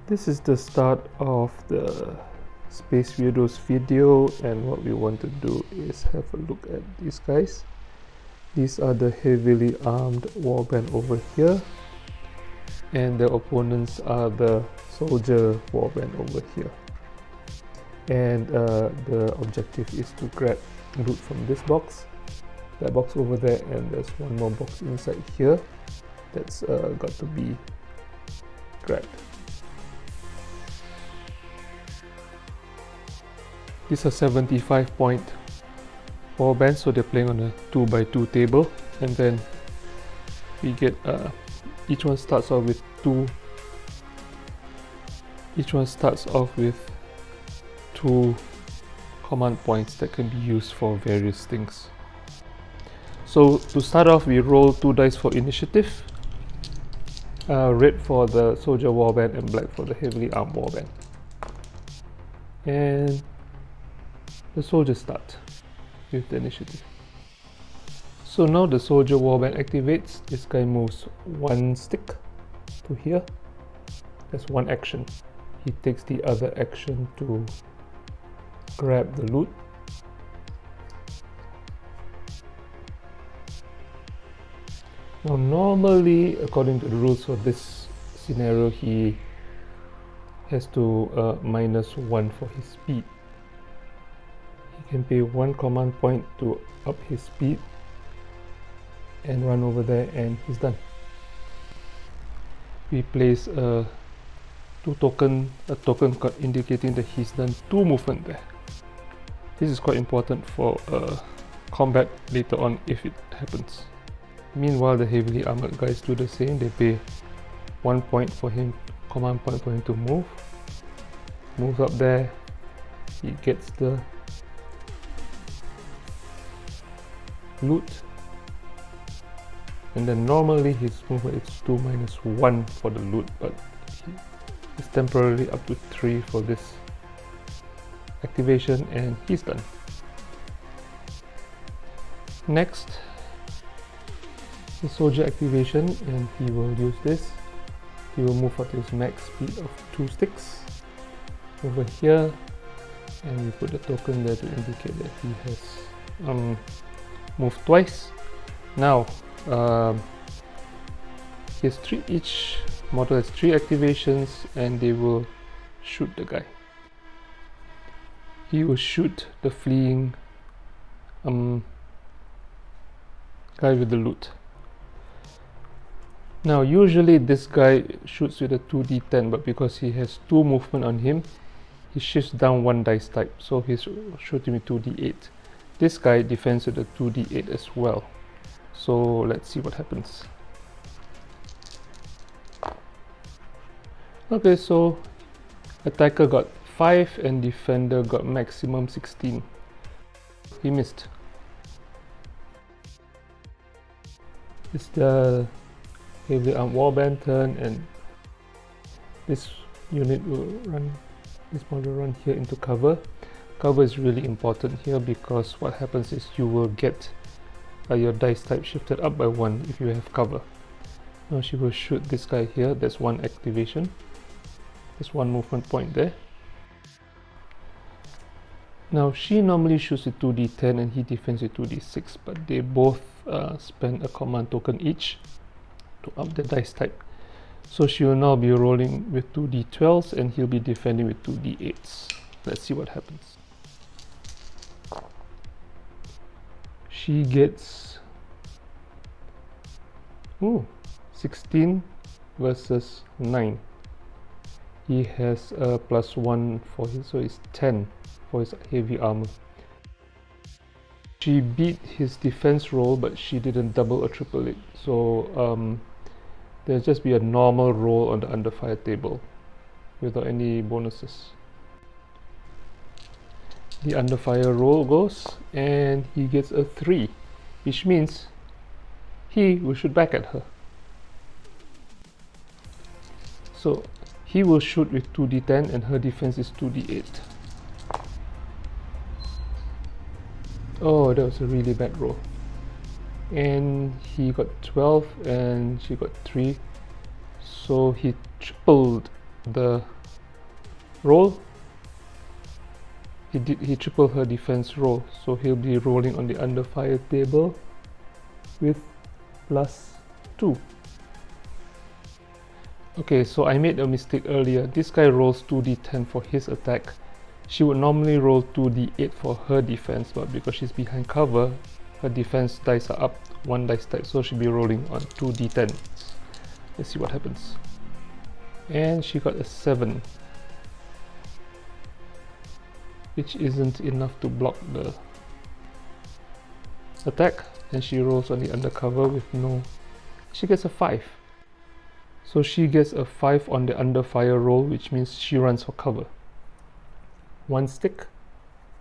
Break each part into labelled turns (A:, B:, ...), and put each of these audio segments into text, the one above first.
A: This is the start of the Space Weirdos video, and what we want to do is have a look at these guys. These are the heavily armed warband over here, and the opponents are the soldier warband over here. And the objective is to grab loot from this box, that box over there, and there's one more box inside here that's got to be grabbed. These are 75-point warbands, so they're playing on a 2x2 table, and then we get each one starts off with two command points that can be used for various things. So to start off, we roll 2 dice for initiative, red for the soldier warband and black for the heavily armed warband. And the soldiers start with the initiative. So now the soldier warband activates. This guy moves 1 stick to here. That's 1 action. He takes the other action to grab the loot. Now normally, according to the rules for this scenario, he has to -1 for his speed. He can pay 1 command point to up his speed and run over there, and he's done. We place a token indicating that he's done 2 movement there. This is quite important for combat later on if it happens. Meanwhile, the heavily armored guys do the same. They pay 1 point for him, command point for him to move. Moves up there. He gets the loot. And then normally his movement is 2 - 1 for the loot, but it's temporarily up to 3 for this activation, and he's done. Next, the soldier activation, and he will use this. He will move up to his max speed of 2 sticks over here, and we put the token there to indicate that he has moved twice. Now each model has 3 activations, and they will shoot the guy. He will shoot the fleeing guy with the loot. Now usually this guy shoots with a 2d10, but because he has 2 movement on him, he shifts down 1 dice type, so he's shooting with 2d8. This guy defends with a 2d8 as well. So let's see what happens. Okay, so attacker got 5 and defender got maximum 16. He missed. It's the heavily armed warband turn, and this unit will run, this model will run here into cover. Cover is really important here because what happens is you will get your dice type shifted up by 1 if you have cover. Now she will shoot this guy here. That's 1 activation. There's 1 movement point there. Now she normally shoots with 2d10 and he defends with 2d6, but they both spend a command token each to up the dice type. So she will now be rolling with 2d12s and he'll be defending with 2d8s. Let's see what happens. She gets 16 versus 9. He has a +1 for his, so it's 10 for his heavy armor. She beat his defense roll, but she didn't double or triple it. So there'll just be a normal roll on the under fire table without any bonuses. The under fire roll goes, and he gets a 3, which means he will shoot back at her. So he will shoot with 2d10 and her defense is 2d8. Oh, that was a really bad roll. And he got 12 and she got 3. So he tripled the roll. He tripled her defense roll, so he'll be rolling on the under fire table with +2. Okay, so I made a mistake earlier. This guy rolls 2d10 for his attack. She would normally roll 2d8 for her defense, but because she's behind cover, her defense dice are up 1 dice type, so she'll be rolling on 2d10s. Let's see what happens. And she got a 7, which isn't enough to block the attack, and she rolls on the undercover with no... She gets a 5. So she gets a 5 on the under fire roll, which means she runs for cover. 1 stick,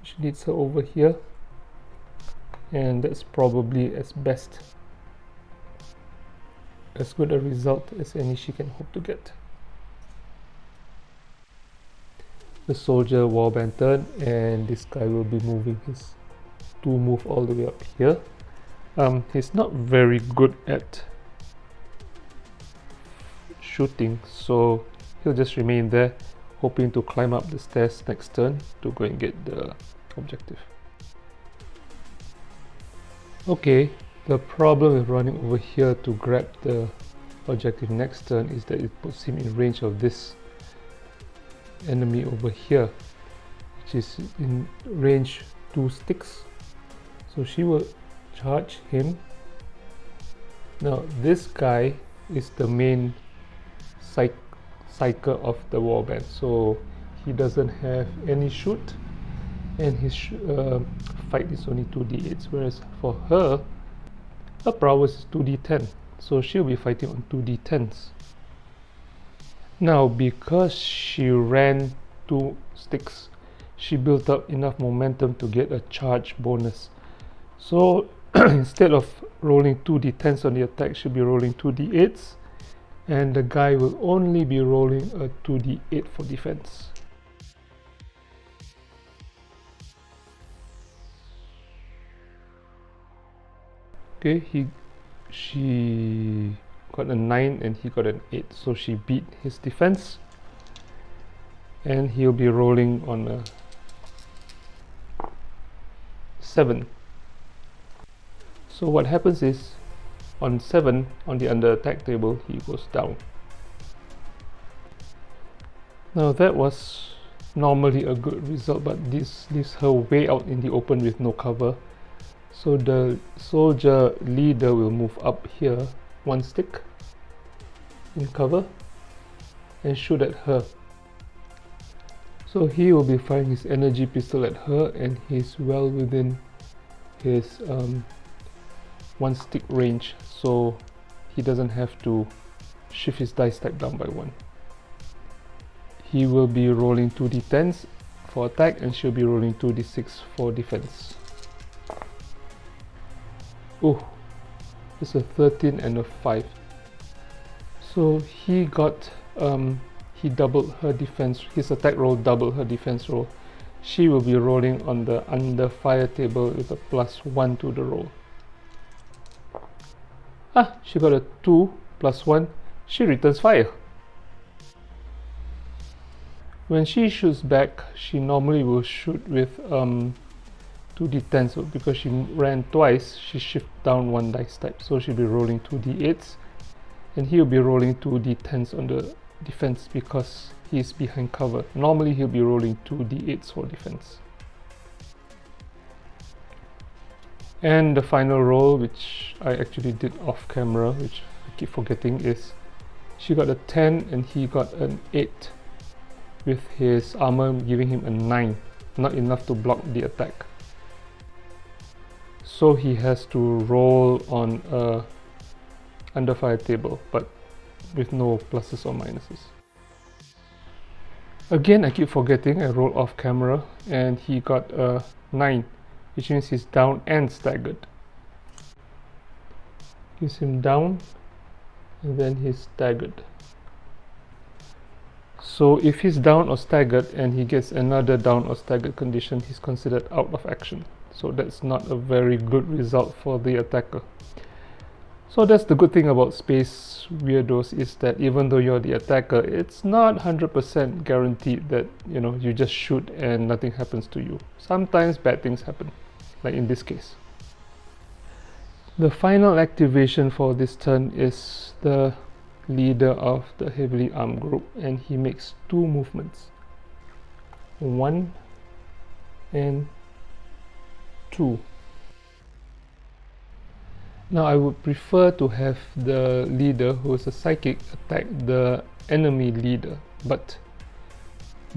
A: which leads her over here, and that's probably as good a result as any she can hope to get. The soldier warband turn, and this guy will be moving his 2 move all the way up here. He's not very good at shooting, so he'll just remain there, hoping to climb up the stairs next turn to go and get the objective. Okay, the problem with running over here to grab the objective next turn is that it puts him in range of this enemy over here, which is in range 2 sticks. So she will charge him. Now this guy is the main psyker of the warband, so he doesn't have any shoot, and his fight is only 2d8s, whereas for her prowess is 2d10, so she'll be fighting on 2d10s. Now because she ran 2 sticks, she built up enough momentum to get a charge bonus. So instead of rolling 2d10s on the attack, she'll be rolling 2d8s, and the guy will only be rolling a 2d8 for defense. Okay, she got a 9 and he got an 8, so she beat his defense, and he'll be rolling on a 7. So what happens is, on 7 on the under attack table, he goes down. Now that was normally a good result, but this leaves her way out in the open with no cover. So the soldier leader will move up here 1 stick in cover and shoot at her. So he will be firing his energy pistol at her, and he's well within his 1 stick range, so he doesn't have to shift his dice type down by 1. He will be rolling 2d10s for attack, and she'll be rolling 2d6 for defense. Oh, it's a 13 and a 5. So he got he doubled her defense. His attack roll doubled her defense roll. She will be rolling on the under fire table with a +1 to the roll. She got a 2 + 1. She returns fire. When she shoots back, she normally will shoot with 2d10, so because she ran twice, she shifts down 1 dice type, so she'll be rolling 2d8s, and he'll be rolling 2d10s on the defense because he's behind cover. Normally he'll be rolling 2d8s for defense. And the final roll, which I actually did off camera, which I keep forgetting, is she got a 10 and he got an 8, with his armor giving him a 9, not enough to block the attack. So he has to roll on a under fire table, but with no pluses or minuses. Again, I keep forgetting, I rolled off camera, and he got a 9, which means he's down and staggered. Gives him down, and then he's staggered. So if he's down or staggered and he gets another down or staggered condition, he's considered out of action. So that's not a very good result for the attacker. So that's the good thing about Space Weirdos, is that even though you're the attacker, it's not 100% guaranteed that, you know, you just shoot and nothing happens to you. Sometimes bad things happen, like in this case. The final activation for this turn is the leader of the heavily armed group, and he makes 2 movements. 1 and 2. Now I would prefer to have the leader, who is a psychic, attack the enemy leader, but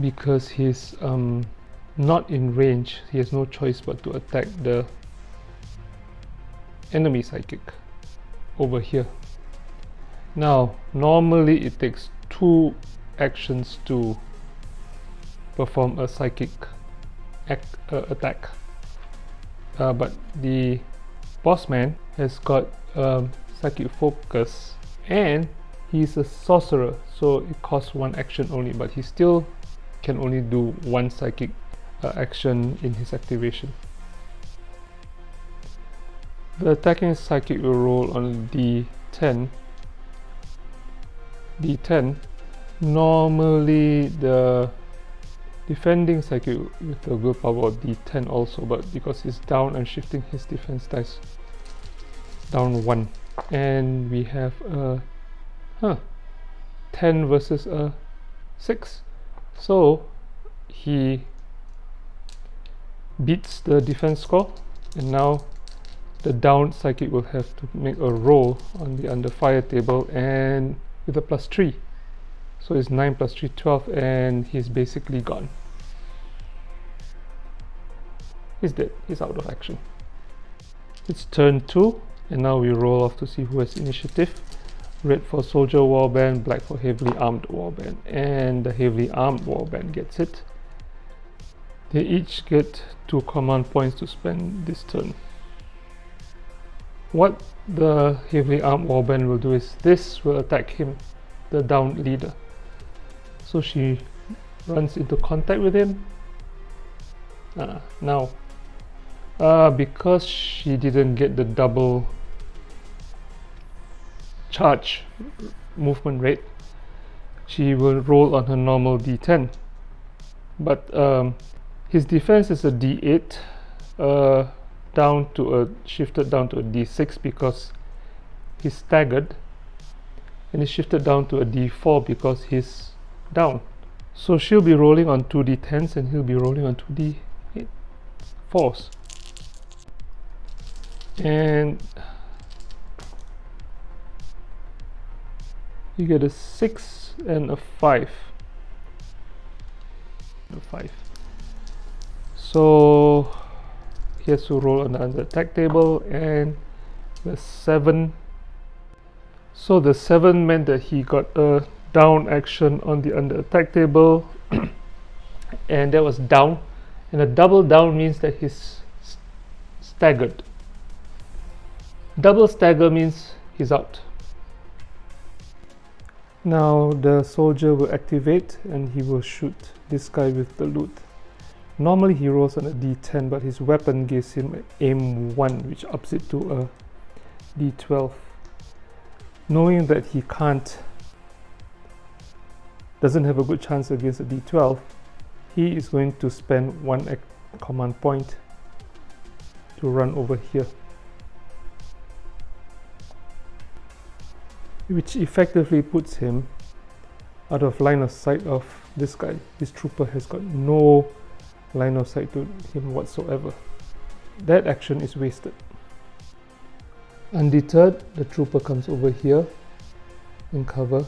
A: because he's not in range, he has no choice but to attack the enemy psychic over here. Now normally it takes 2 actions to perform a psychic attack, but the boss man has got psychic focus, and he's a sorcerer, so it costs 1 action only, but he still can only do 1 psychic action in his activation. The attacking psychic will roll on D10. Normally the defending psychic with the willpower of D10 also, but because he's down, I'm shifting his defense dice down 1, and we have a 10 versus a 6, so he beats the defense score, and now the down psychic will have to make a roll on the under fire table, and with a +3, so it's 9 + 3, 12, and he's basically gone. He's dead, he's out of action. It's turn 2, and now we roll off to see who has initiative. Red for soldier warband, black for heavily armed warband, and the heavily armed warband gets it. They each get 2 command points to spend this turn. What the heavily armed warband will do is this will attack him, the down leader. So she runs into contact with him. Now because she didn't get the double charge movement rate, she will roll on her normal D10, but his defense is a D8, shifted down to a D6 because he's staggered, and it's shifted down to a D4 because he's down. So she'll be rolling on 2 D10s and he'll be rolling on 2 D4s. And you get a 6 and a 5. So he has to roll on the under attack table, and the 7. So the 7 meant that he got a down action on the under attack table, and that was down. And a double down means that he's staggered. Double stagger means he's out. Now the soldier will activate and he will shoot this guy with the loot. Normally he rolls on a D10, but his weapon gives him aim 1, which ups it to a D12. Knowing that he doesn't have a good chance against a D12, he is going to spend 1 command point to run over here, which effectively puts him out of line of sight of this guy. This trooper has got no line of sight to him whatsoever. That action is wasted. Undeterred, the trooper comes over here in cover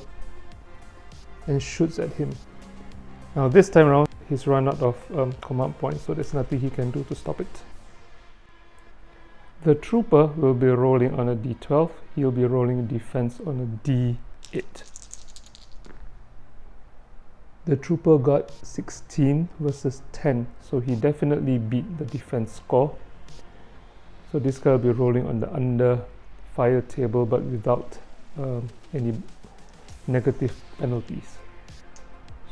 A: and shoots at him. Now this time around he's run out of command points, so there's nothing he can do to stop it. The trooper will be rolling on a D12. He'll be rolling defense on a D8. The trooper got 16 versus 10, so he definitely beat the defense score. So this guy will be rolling on the under fire table, but without any negative penalties.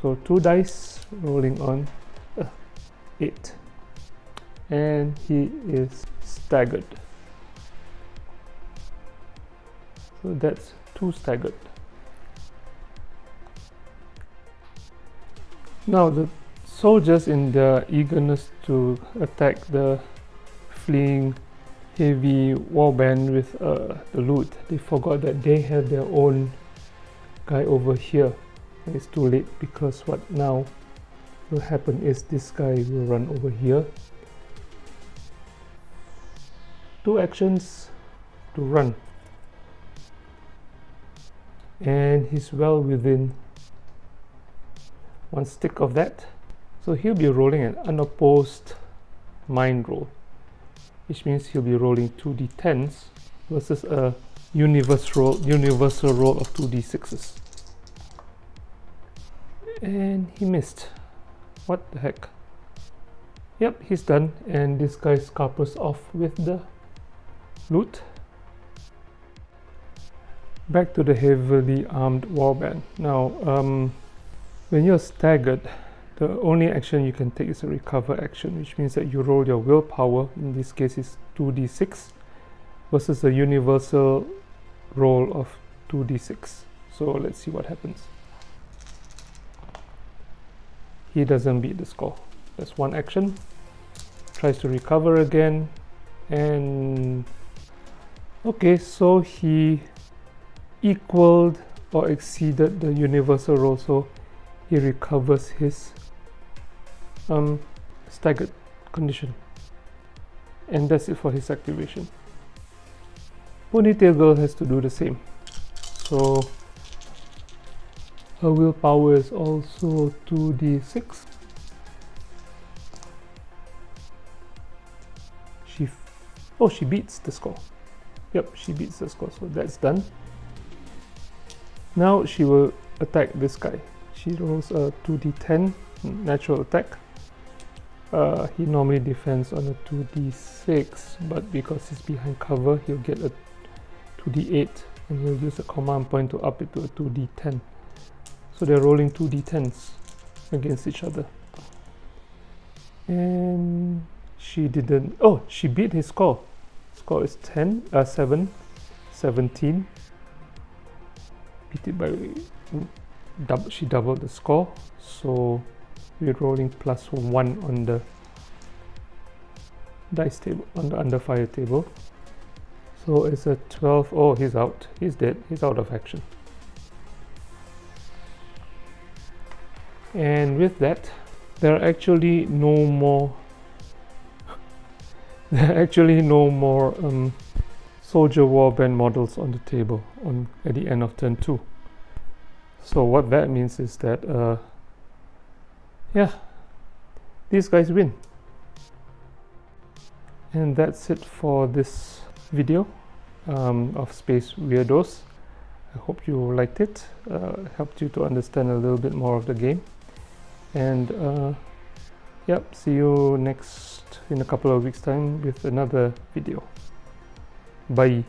A: So 2 dice rolling on 8, and he is staggered. So that's 2 staggered. Now the soldiers, in their eagerness to attack the fleeing heavy warband with the loot, they forgot that they have their own guy over here. And it's too late, because what now will happen is this guy will run over here. 2 actions to run, and he's well within 1 stick of that, so he'll be rolling an unopposed mind roll, which means he'll be rolling 2d10s versus a universal roll of 2d6s. And he missed. What the heck? Yep, he's done, and this guy scarpers off with the loot. Back to the heavily armed warband. Now, when you're staggered, the only action you can take is a recover action, which means that you roll your willpower, in this case is 2d6, versus a universal roll of 2d6. So let's see what happens. He doesn't beat the score. That's 1 action. Tries to recover again, and okay, so he equaled or exceeded the universal roll, so he recovers his staggered condition, and that's it for his activation. Ponytail Girl has to do the same, so her willpower is also 2d6. She beats the score. Yep, she beats the score, so that's done. Now she will attack this guy. She rolls a 2d10 natural attack. He normally defends on a 2d6, but because he's behind cover, he'll get a 2d8, and he'll use a command point to up it to a 2d10. So they're rolling 2d10s against each other. And she didn't. Oh, she beat his score. Score is 17. Beat it by she doubled the score, so we're rolling +1 on the dice table, on the under fire table. So it's a 12. Oh, he's out. He's dead. He's out of action. And with that, there are actually no more soldier warband models on the table at the end of turn 2. So what that means is that yeah, these guys win. And that's it for this video of Space Weirdos. I hope you liked it, helped you to understand a little bit more of the game. And yep, see you in a couple of weeks time with another video. Bye.